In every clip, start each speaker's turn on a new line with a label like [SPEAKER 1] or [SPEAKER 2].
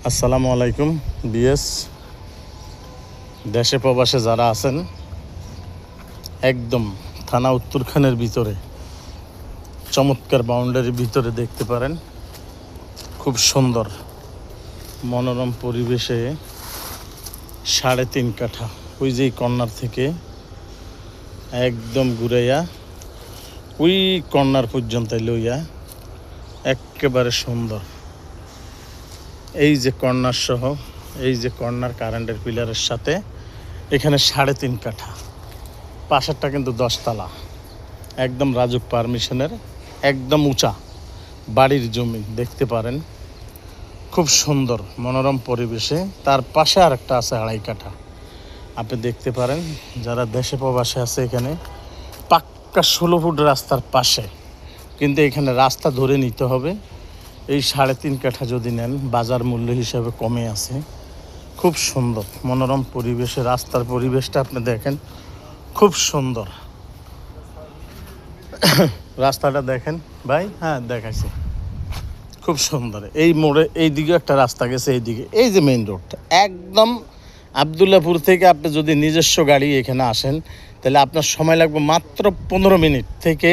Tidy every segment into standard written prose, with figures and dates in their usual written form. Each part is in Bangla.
[SPEAKER 1] আসসালামু আলাইকুম বিএস। দেশে প্রবাসে যারা আছেন, একদম থানা উত্তরখানের ভিতরে চমৎকার বাউন্ডারির ভিতরে দেখতে পারেন, খুব সুন্দর মনোরম পরিবেশে 3.5 কাঠা ওই যে কর্নার থেকে একদম ঘুরাইয়া ওই কর্নার পর্যন্ত লইয়া একেবারে সুন্দর। এই যে কর্নার সহ এই যে কর্নার কারেন্টের পিলারের সাথে এখানে 3.5 কাঠা, পাশেরটা কিন্তু 10 তলা, একদম রাজুক পারমিশনের একদম উঁচা বাড়ির জমি দেখতে পারেন, খুব সুন্দর মনোরম পরিবেশে। তার পাশে আর একটা আছে 2.5 কাঠা, আপনি দেখতে পারেন। যারা দেশে প্রবাসে আছে এখানে পাক্কা 16 ফুট রাস্তার পাশে, কিন্তু এখানে রাস্তা ধরে নিতে হবে। এই 3.5 কাঠা যদি নেন বাজার মূল্য হিসাবে কমে আছে, খুব সুন্দর মনোরম পরিবেশে। রাস্তার পরিবেশটা আপনি দেখেন, খুব সুন্দর। রাস্তাটা দেখেন ভাই, হ্যাঁ দেখাইছি, খুব সুন্দর। এই মোড়ে এই দিকে একটা রাস্তা গেছে, এই দিকে এই যে মেইন রোডটা একদম আবদুল্লাপুর থেকে আপনি যদি নিজস্ব গাড়ি এখানে আসেন তাহলে আপনার সময় লাগবে মাত্র 15 মিনিট। থেকে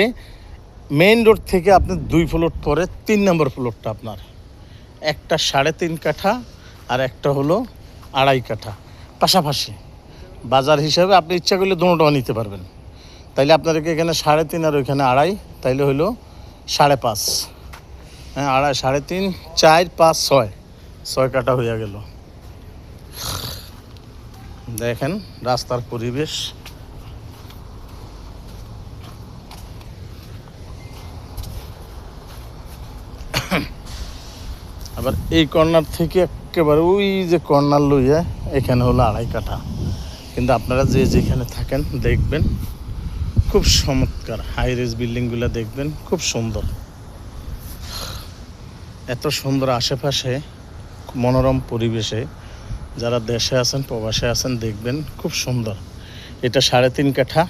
[SPEAKER 1] মেইন রোড থেকে আপনি 2 ফ্লোর পরে 3 নম্বর ফ্লোরটা আপনার, একটা 3.5 কাঠা আর একটা হলো 2.5 কাঠা পাশাপাশি। বাজার হিসাবে আপনি ইচ্ছা করলে দুটোটা নিতে পারবেন। তাইলে আপনাদেরকে এখানে 3.5 আর ওইখানে 2.5, তাইলে হলো 5.5। হ্যাঁ, 2.5, 3.5, 4, 5, 6 কাঠা হইয়া গেল। দেখেন রাস্তার পরিবেশ, আবার এই কর্নার থেকে একেবারে ওই যে কর্নার লইয়া এখানে হলো 2.5 কাঠা। কিন্তু আপনারা যে যেখানে থাকেন দেখবেন খুব চমৎকার হাই রেজ বিল্ডিংগুলো দেখবেন, খুব সুন্দর। এত সুন্দর আশেপাশে মনোরম পরিবেশে যারা দেশে আছেন প্রবাসে আছেন দেখবেন, খুব সুন্দর। এটা 3.5 কাঠা,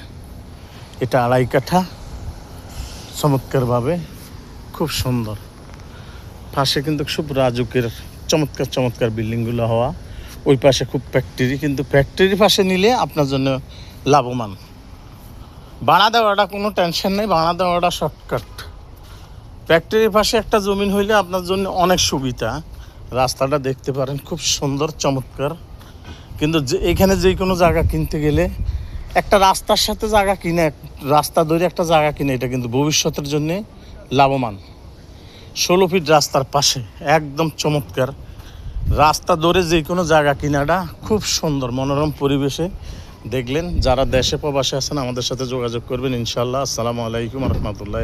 [SPEAKER 1] এটা 2.5 কাঠা, চমৎকারভাবে খুব সুন্দর। পাশে কিন্তু খুব রাজুকের চমৎকার চমৎকার বিল্ডিংগুলো হওয়া। ওই পাশে খুব ফ্যাক্টরি, কিন্তু ফ্যাক্টরির পাশে নিলে আপনার জন্য লাভবান। ভাড়া দেওয়াটা কোনো টেনশন নেই, ভাড়া দেওয়াটা শর্টকাট। ফ্যাক্টরির পাশে একটা জমিন হইলে আপনার জন্য অনেক সুবিধা। রাস্তাটা দেখতে পারেন, খুব সুন্দর চমৎকার। কিন্তু এখানে যে কোনো জায়গা কিনতে গেলে একটা রাস্তার সাথে জায়গা কিনে, রাস্তা ধরে একটা জায়গা কিনে, এটা কিন্তু ভবিষ্যতের জন্যে লাভবান। 16 ফিট রাস্তার পাশে একদম চমৎকার রাস্তা ধরে যে কোনো জায়গা কিনাটা খুব সুন্দর মনোরম পরিবেশে দেখলেন। যারা দেশে প্রবাসে আছেন আমাদের সাথে যোগাযোগ করবেন ইনশাআল্লাহ। আসসালামু আলাইকুম রহমতুল্লাহ।